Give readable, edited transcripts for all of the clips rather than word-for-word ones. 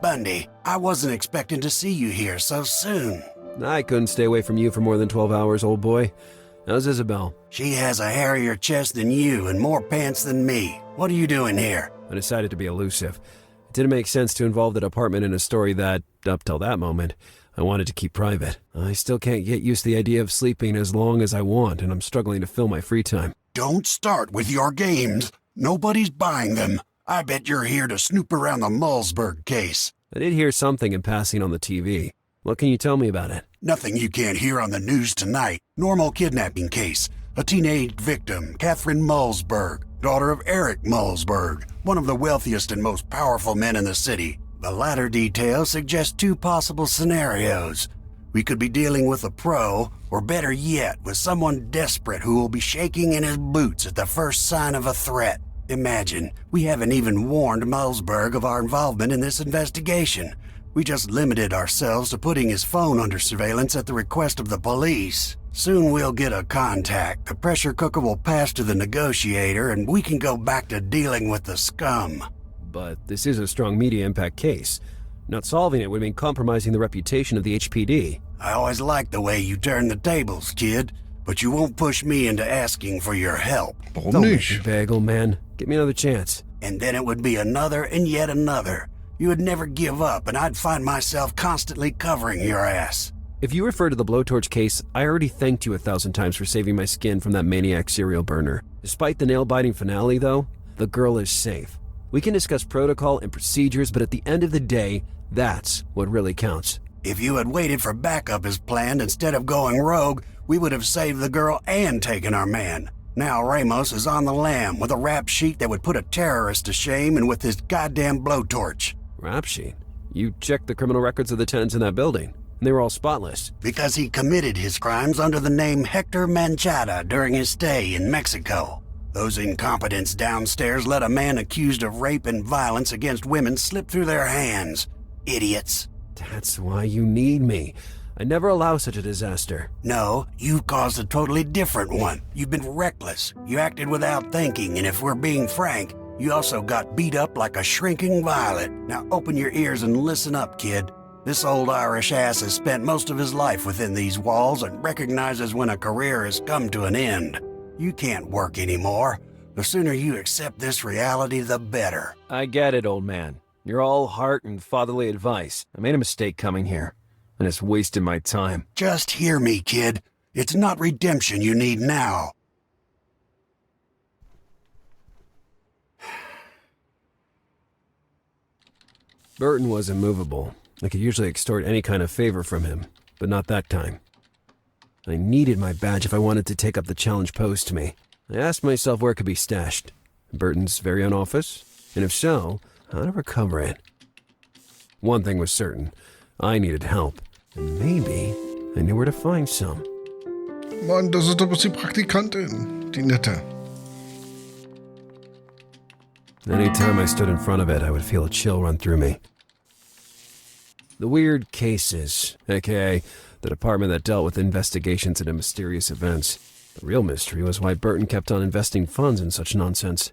Bundy, I wasn't expecting to see you here so soon. I couldn't stay away from you for more than 12 hours, old boy. How's Isabel? She has a hairier chest than you and more pants than me. What are you doing here? I decided to be elusive. It didn't make sense to involve the department in a story that, up till that moment, I wanted to keep private. I still can't get used to the idea of sleeping as long as I want, and I'm struggling to fill my free time. Don't start with your games. Nobody's buying them. I bet you're here to snoop around the Mulzberg case. I did hear something in passing on the TV. What can you tell me about it? Nothing you can't hear on the news tonight. Normal kidnapping case. A teenage victim, Kathrin Mulzberg, daughter of Eric Mulzberg, one of the wealthiest and most powerful men in the city. The latter details suggest two possible scenarios. We could be dealing with a pro, or better yet, with someone desperate who will be shaking in his boots at the first sign of a threat. Imagine, we haven't even warned Mulzberg of our involvement in this investigation. We just limited ourselves to putting his phone under surveillance at the request of the police. Soon we'll get a contact, the pressure cooker will pass to the negotiator, and we can go back to dealing with the scum. But this is a strong media impact case. Not solving it would mean compromising the reputation of the HPD. I always liked the way you turn the tables, kid, but you won't push me into asking for your help. Don't make me beg, old man. Give me another chance. And then it would be another and yet another. You would never give up, and I'd find myself constantly covering your ass. If you refer to the blowtorch case, I already thanked you 1,000 times for saving my skin from that maniac serial burner. Despite the nail-biting finale, though, the girl is safe. We can discuss protocol and procedures, but at the end of the day, that's what really counts. If you had waited for backup as planned instead of going rogue, we would have saved the girl and taken our man. Now Ramos is on the lam with a rap sheet that would put a terrorist to shame and with his goddamn blowtorch. Rap sheet? You checked the criminal records of the tenants in that building, and they were all spotless. Because he committed his crimes under the name Hector Manchada during his stay in Mexico. Those incompetents downstairs let a man accused of rape and violence against women slip through their hands. Idiots. That's why you need me. I never allow such a disaster. No, you've caused a totally different one. You've been reckless. You acted without thinking, and if we're being frank, you also got beat up like a shrinking violet. Now open your ears and listen up, kid. This old Irish ass has spent most of his life within these walls and recognizes when a career has come to an end. You can't work anymore. The sooner you accept this reality, the better. I get it, old man. You're all heart and fatherly advice. I made a mistake coming here, and it's wasted my time. Just hear me, kid. It's not redemption you need now. Burton was immovable. I could usually extort any kind of favor from him, but not that time. I needed my badge if I wanted to take up the challenge posed to me. I asked myself where it could be stashed. Burton's very own office? And if so, how to recover it? One thing was certain. I needed help. And maybe I knew where to find some. Mann, das ist doch bloß die Praktikantin. Die Nette. Anytime I stood in front of it, I would feel a chill run through me. The weird cases, aka the department that dealt with investigations into mysterious events. The real mystery was why Burton kept on investing funds in such nonsense.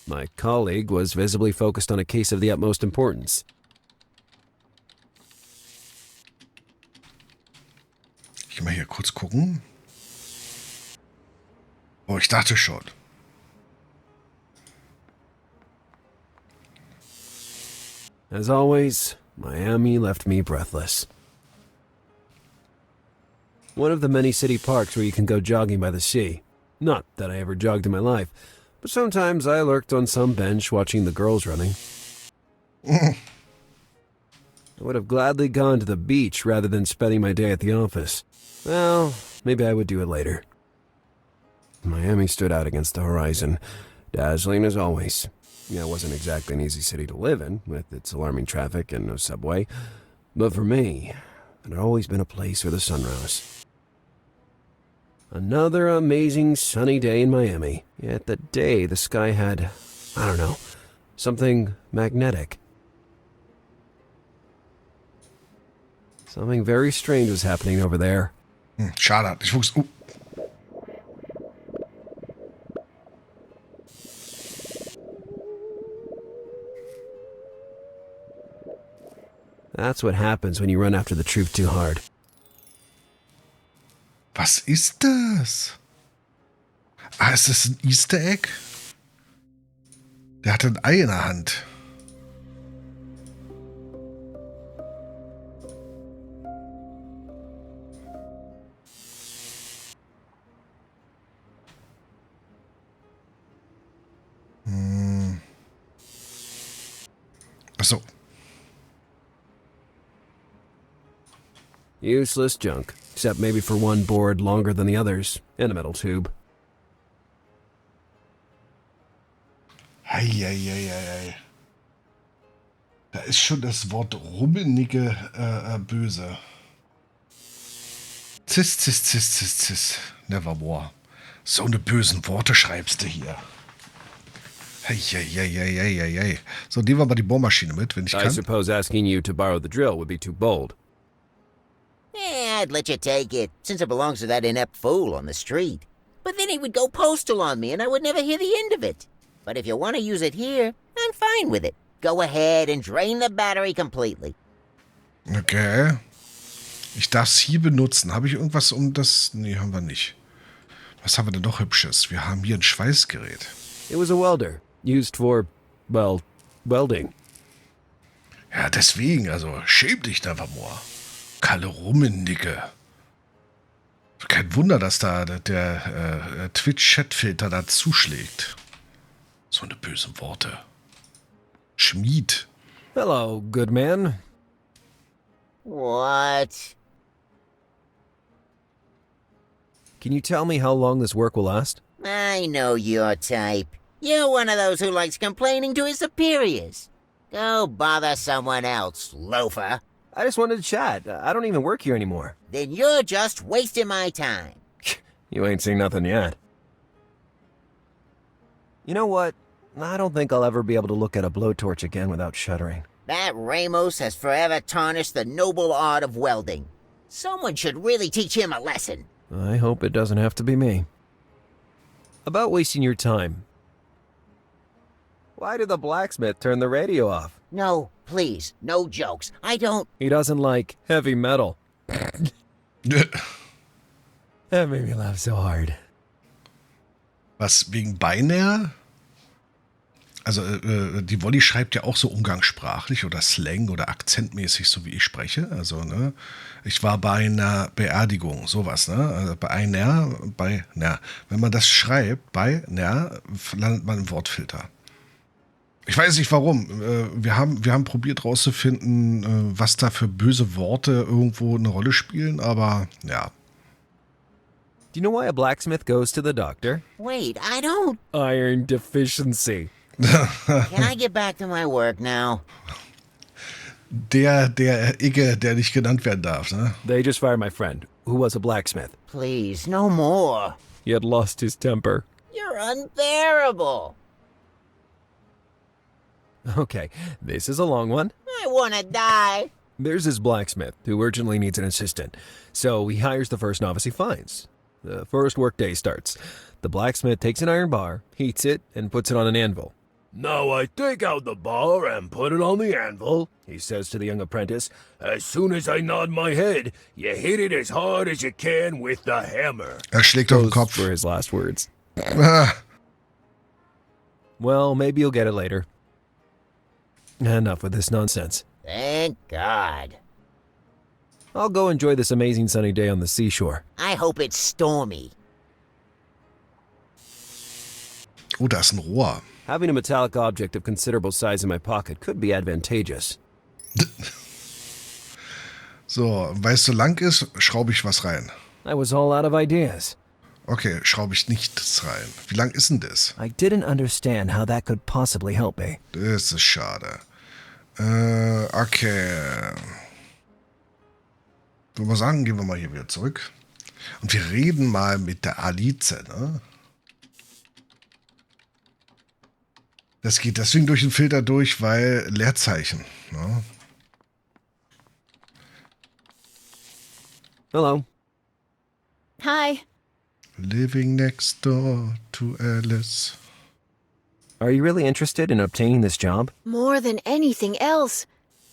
My colleague was visibly focused on a case of the utmost importance. Ich will mal hier kurz gucken. Oh, ich dachte schon. As always, Miami left me breathless. One of the many city parks where you can go jogging by the sea. Not that I ever jogged in my life, but sometimes I lurked on some bench watching the girls running. I would have gladly gone to the beach rather than spending my day at the office. Well, maybe I would do it later. Miami stood out against the horizon, dazzling as always. Yeah, it wasn't exactly an easy city to live in, with its alarming traffic and no subway. But for me, it had always been a place where the sun rose. Another amazing sunny day in Miami. Yet that day the sky had, I don't know, something magnetic. Something very strange was happening over there. Schade, ich wusste... That's what happens when you run after the truth too hard. Was ist das? Ah, ist das ein Easter Egg? Der hatte ein Ei in der Hand. Achso. Useless junk, except maybe for one board longer than the others, and a metal tube. Eieieiei. Da ist schon das Wort rummenige böse. Cis. Nevermore. So eine bösen Worte schreibst du hier. Eieieiei. So, nehmen wir mal die Bohrmaschine mit, wenn ich I kann. suppose asking you to borrow the drill would be too bold. Yeah, I'd let you take it, since it belongs to that inept fool on the street. But then he would go postal on me, and I would never hear the end of it. But if you want to use it here, I'm fine with it. Go ahead and drain the battery completely. Okay. Ich darf es hier benutzen. Habe ich irgendwas um das... Nee, haben wir nicht. Was haben wir denn noch Hübsches? Wir haben hier ein Schweißgerät. It was a welder, used for, well, welding. Ja, deswegen, also schäm dich, Nevermore. Kalle Rummenigge. Kein Wunder, dass da der Twitch-Chat-Filter da zuschlägt. So eine böse Worte. Schmied. Hello, good man. What? Can you tell me how long this work will last? I know your type. You're one of those who likes complaining to his superiors. Go bother someone else, loafer. I just wanted to chat. I don't even work here anymore. Then you're just wasting my time. You ain't seen nothing yet. You know what? I don't think I'll ever be able to look at a blowtorch again without shuddering. That Ramos has forever tarnished the noble art of welding. Someone should really teach him a lesson. I hope it doesn't have to be me. About wasting your time. Why did the blacksmith turn the radio off? No, please, no jokes. I don't... He doesn't like heavy metal. That made me laugh so hard. Was, wegen Beinahe? Also, die Wolli schreibt ja auch so umgangssprachlich oder Slang oder akzentmäßig, so wie ich spreche. Also, ne, ich war bei einer Beerdigung, sowas, ne? Also bei einer. Wenn man das schreibt, bei einer, landet man im Wortfilter. Ich weiß nicht warum. Wir haben probiert rauszufinden, was da für böse Worte irgendwo eine Rolle spielen, aber ja. Do you know why a blacksmith goes to the doctor? Wait, I don't... Iron deficiency. Can I get back to my work now? Der Igge, der nicht genannt werden darf, ne? They just fired my friend, who was a blacksmith. Please, no more. He had lost his temper. You're unbearable. Okay, this is a long one. I want to die. There's this blacksmith who urgently needs an assistant, so he hires the first novice he finds. The first workday starts. The blacksmith takes an iron bar, heats it, and puts it on an anvil. "Now I take out the bar and put it on the anvil," he says to the young apprentice. "As soon as I nod my head, you hit it as hard as you can with the hammer." Schlägt auf den Those Kopf. were his last words. Ah, Well, maybe you'll get it later. Enough with this nonsense. Thank God. I'll go enjoy this amazing sunny day on the seashore. I hope it's stormy. oh, da ist ein Rohr. Having a metallic object of considerable size in my pocket could be advantageous. So, weil es so lang ist, schraube ich was rein. I was all out of ideas. Okay, schraube ich nichts rein. Wie lang ist denn das? I didn't understand how that could possibly help me. Das ist schade. Okay. Würde mal sagen, gehen wir mal hier wieder zurück. Und wir reden mal mit der Alice, ne? Das geht deswegen durch den Filter durch, weil Leerzeichen. Ne? Hello. Hi. Living next door to Alice. Are you really interested in obtaining this job? More than anything else.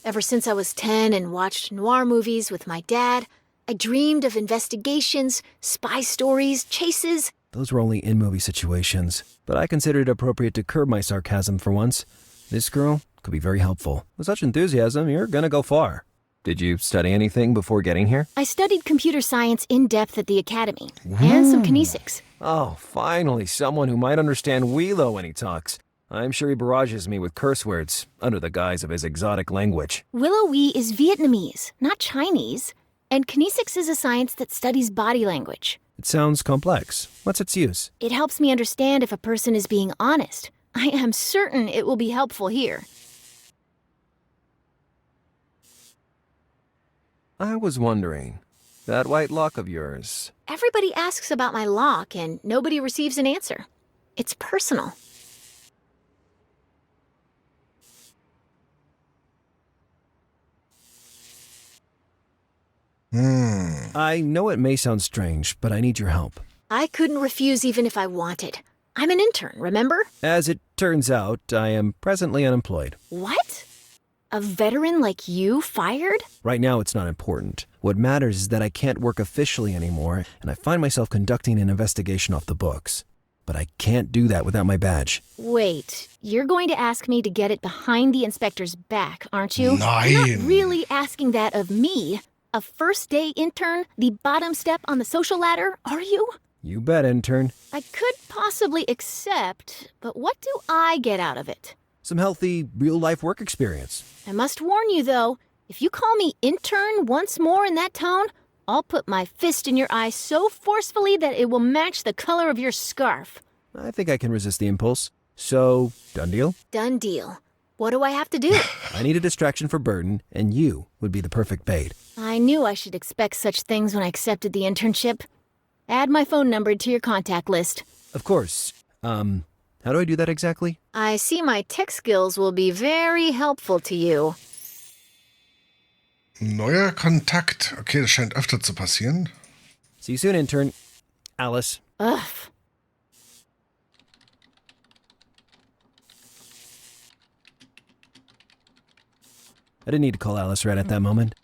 Ever since I was 10 and watched noir movies with my dad, I dreamed of investigations, spy stories, chases. Those were only in-movie situations, but I considered it appropriate to curb my sarcasm for once. This girl could be very helpful. With such enthusiasm, you're gonna go far. Did you study anything before getting here? I studied computer science in depth at the academy, and some kinesics. Oh, finally, someone who might understand Wheelo when he talks. I'm sure he barrages me with curse words, under the guise of his exotic language. Willow Wee is Vietnamese, not Chinese. And kinesics is a science that studies body language. It sounds complex. What's its use? It helps me understand if a person is being honest. I am certain it will be helpful here. I was wondering, that white lock of yours. Everybody asks about my lock and nobody receives an answer. It's personal. I know it may sound strange, but I need your help. I couldn't refuse even if I wanted. I'm an intern, remember? As it turns out, I am presently unemployed. What? A veteran like you fired? Right now, it's not important. What matters is that I can't work officially anymore, and I find myself conducting an investigation off the books. But I can't do that without my badge. Wait, you're going to ask me to get it behind the inspector's back, aren't you? Nein. You're not really asking that of me, a first-day intern, the bottom step on the social ladder, are you? You bet, intern. I could possibly accept, but what do I get out of it? Some healthy, real-life work experience. I must warn you, though, if you call me intern once more in that tone, I'll put my fist in your eye so forcefully that it will match the color of your scarf. I think I can resist the impulse. So, done deal? Done deal. What do I have to do? I need a distraction for Burton, and you would be the perfect bait. I knew I should expect such things when I accepted the internship. Add my phone number to your contact list. Of course. How do I do that exactly? I see my tech skills will be very helpful to you. Neuer Kontakt. Okay, das scheint öfter zu passieren. See you soon, intern. Alice. Ugh. I didn't need to call Alice right at that moment.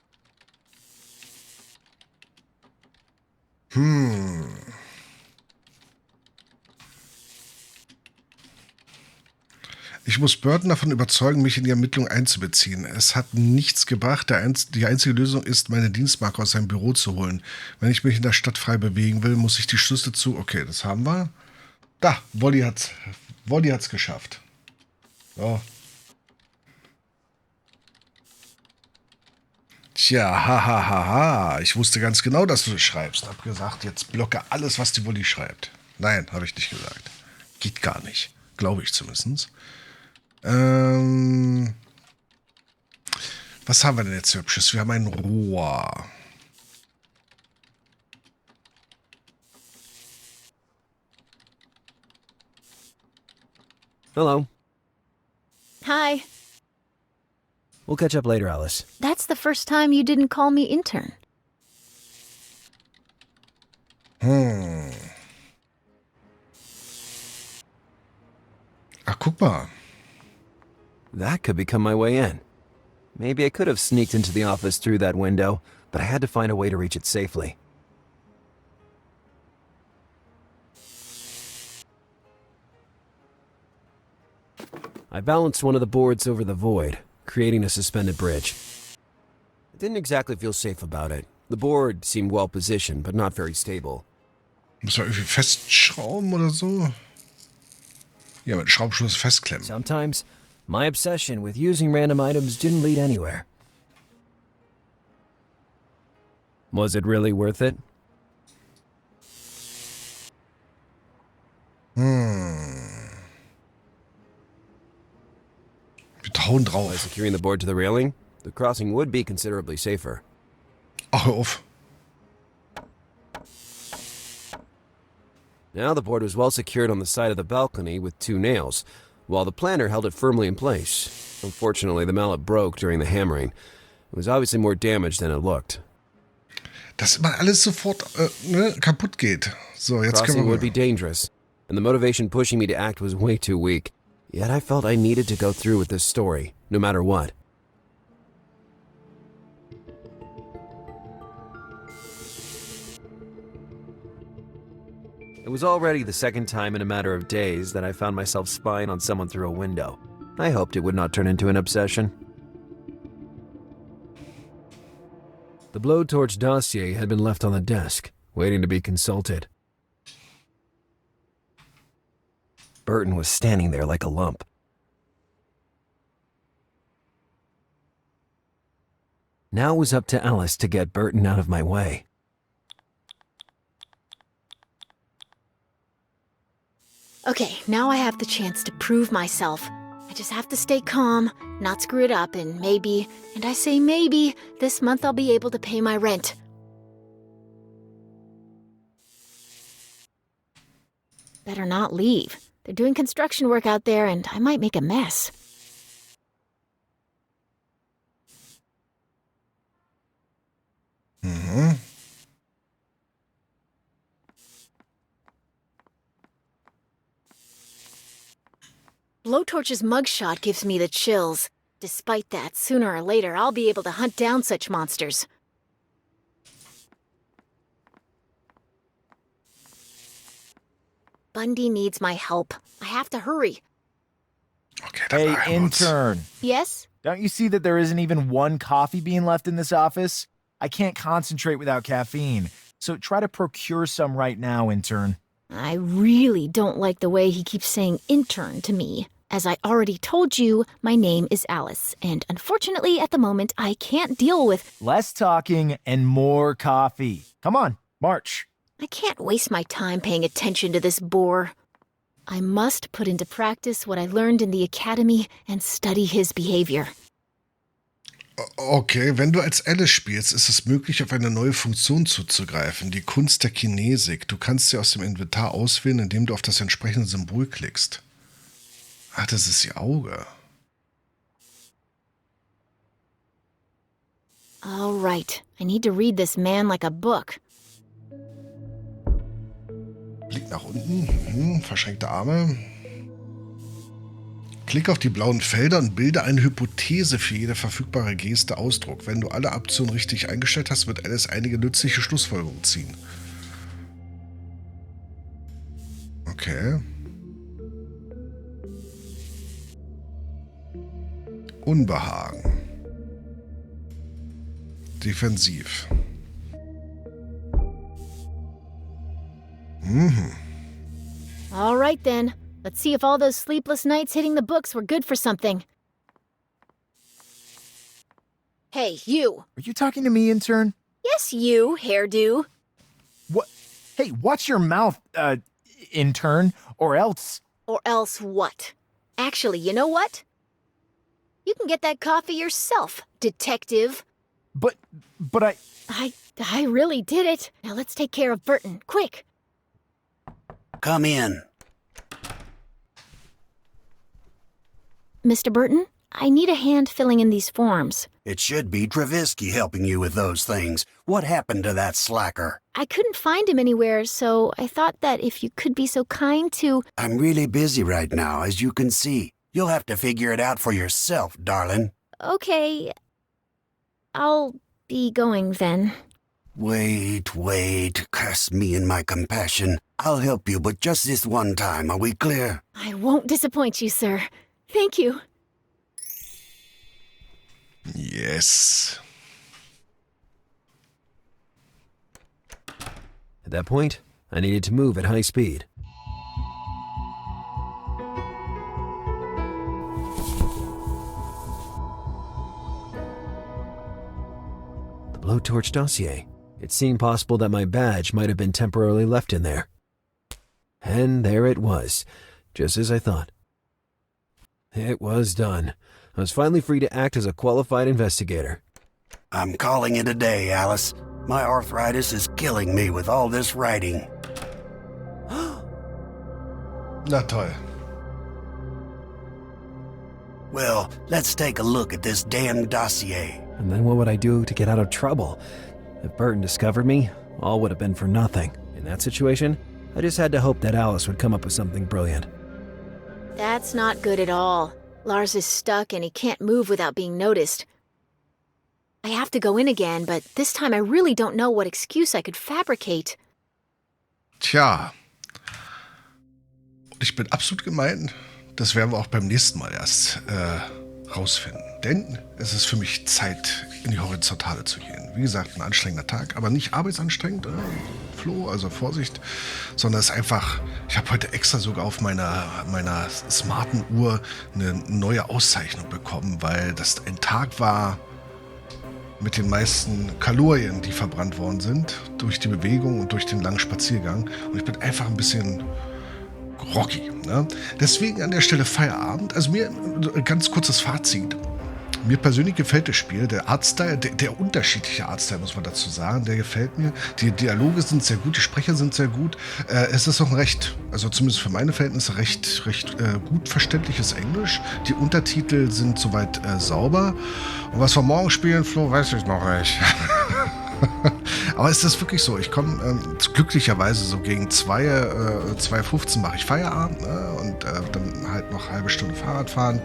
Ich muss Burton davon überzeugen, mich in die Ermittlung einzubeziehen. Es hat nichts gebracht. Die einzige Lösung ist, meine Dienstmarke aus seinem Büro zu holen. Wenn ich mich in der Stadt frei bewegen will, muss ich die Schlüssel zu... Okay, das haben wir. Da, Wolli hat's geschafft. So. Tja, hahaha. Ich wusste ganz genau, dass du das schreibst. Hab gesagt, jetzt blocke alles, was die Wolli schreibt. Nein, habe ich nicht gesagt. Geht gar nicht. Glaube ich zumindest. Was haben wir denn jetzt Hübsches? Wir haben ein Rohr. Hello. Hi. We'll catch up later, Alice. That's the first time you didn't call me intern. Ach, guck mal. That could become my way in. Maybe I could have sneaked into the office through that window, but I had to find a way to reach it safely. I balanced one of the boards over the void, creating a suspended bridge. I didn't exactly feel safe about it. The board seemed well positioned, but not very stable. Muss man irgendwie festschrauben oder so? Ja, mit Schraubschluss festklemmen. Sometimes, my obsession with using random items didn't lead anywhere. Was it really worth it? Wir hauen By drauf. securing the board to the railing, the crossing would be considerably safer. Ach, hör auf. Now the board was well secured on the side of the balcony with 2 nails, while the planter held it firmly in place. Unfortunately, the mallet broke during the hammering. It was obviously more damaged than it looked. Dass immer alles sofort kaputt geht. So, jetzt Crossing können would be wir... dangerous, and the motivation pushing me to act was way too weak. Yet I felt I needed to go through with this story, no matter what. was already the second time in a matter of days that I found myself spying on someone through a window. I hoped it would not turn into an obsession. The blowtorch dossier had been left on the desk, waiting to be consulted. Burton was standing there like a lump. Now it was up to Alice to get Burton out of my way. Okay, now I have the chance to prove myself. I just have to stay calm, not screw it up, and maybe, and I say maybe, this month I'll be able to pay my rent. Better not leave. They're doing construction work out there, and I might make a mess. Mhm. Blowtorch's mugshot gives me the chills. Despite that, sooner or later, I'll be able to hunt down such monsters. Bundy needs my help. I have to hurry. Okay, dann Hey, beeilen wir uns. intern. Yes? Don't you see that there isn't even one coffee being left in this office? I can't concentrate without caffeine. So try to procure some right now, intern. I really don't like the way he keeps saying intern to me. As I already told you, my name is Alice, and unfortunately at the moment I can't deal with... Less talking and more coffee. Come on, march. I can't waste my time paying attention to this bore. I must put into practice what I learned in the academy and study his behavior. Okay, wenn du als Alice spielst, ist es möglich, auf eine neue Funktion zuzugreifen, die Kunst der Kinesik. Du kannst sie aus dem Inventar auswählen, indem du auf das entsprechende Symbol klickst. Ach, das ist ihr Auge. All right, I need to read this man like a book. Blick nach unten, verschränkte Arme. Klick auf die blauen Felder und bilde eine Hypothese für jede verfügbare Geste Ausdruck. Wenn du alle Optionen richtig eingestellt hast, wird Alice einige nützliche Schlussfolgerungen ziehen. Okay. Unbehagen. Defensiv. All right then, let's see if all those sleepless nights hitting the books were good for something. Hey, you. Are you talking to me, intern? Yes, you, hairdo. What? Hey, watch your mouth, intern, or else. Or else what? Actually, you know what? You can get that coffee yourself, detective. But I... I really did it. Now let's take care of Burton, quick. Come in. Mr. Burton, I need a hand filling in these forms. It should be Travisky helping you with those things. What happened to that slacker? I couldn't find him anywhere, so I thought that if you could be so kind to... I'm really busy right now, as you can see. You'll have to figure it out for yourself, darling. Okay, I'll be going then. Wait, curse me and my compassion. I'll help you, but just this one time, are we clear? I won't disappoint you, sir. Thank you. Yes. At that point, I needed to move at high speed. The blowtorch dossier. It seemed possible that my badge might have been temporarily left in there. And there it was, just as I thought. It was done. I was finally free to act as a qualified investigator. I'm calling it a day, Alice. My arthritis is killing me with all this writing. Na toll. Well, let's take a look at this damn dossier. And then what would I do to get out of trouble? If Burton discovered me, all would have been for nothing. In that situation, I just had to hope that Alice would come up with something brilliant. That's not good at all. Lars is stuck and he can't move without being noticed. I have to go in again, but this time I really don't know what excuse I could fabricate. Tja, ich bin absolut gemein. Das werden wir auch beim nächsten Mal erst rausfinden. Denn es ist für mich Zeit, in die Horizontale zu gehen. Wie gesagt, ein anstrengender Tag, aber nicht arbeitsanstrengend, Flo, also Vorsicht, sondern es ist einfach, ich habe heute extra sogar auf meiner smarten Uhr eine neue Auszeichnung bekommen, weil das ein Tag war mit den meisten Kalorien, die verbrannt worden sind, durch die Bewegung und durch den langen Spaziergang. Und ich bin einfach ein bisschen groggy. Ne? Deswegen an der Stelle Feierabend. Also mir ganz kurzes Fazit. Mir persönlich gefällt das Spiel. Der Artstyle, der unterschiedliche Artstyle, muss man dazu sagen, der gefällt mir. Die Dialoge sind sehr gut, die Sprecher sind sehr gut. Es ist auch ein recht, also zumindest für meine Verhältnisse, recht gut verständliches Englisch. Die Untertitel sind soweit sauber. Und was wir morgen spielen, Flo, weiß ich noch nicht. Aber es ist wirklich so, ich komme glücklicherweise so gegen 2:15 mache ich Feierabend, ne? Und dann halt noch eine halbe Stunde Fahrrad fahren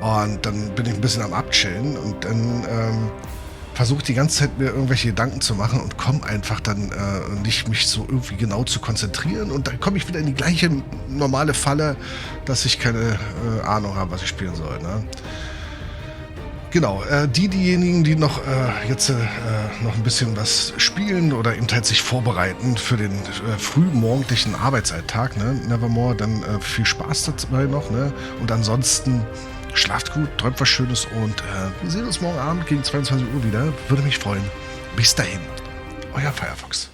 und dann bin ich ein bisschen am Abchillen und dann versuche die ganze Zeit mir irgendwelche Gedanken zu machen und komme einfach dann nicht mich so irgendwie genau zu konzentrieren und dann komme ich wieder in die gleiche normale Falle, dass ich keine Ahnung habe, was ich spielen soll, ne? Genau, diejenigen, die noch jetzt noch ein bisschen was spielen oder eben halt sich vorbereiten für den frühmorgendlichen Arbeitsalltag, ne? Nevermore, dann viel Spaß dabei noch, ne? Und ansonsten schlaft gut, träumt was Schönes und wir sehen uns morgen Abend gegen 22 Uhr wieder. Würde mich freuen. Bis dahin, euer Firefox.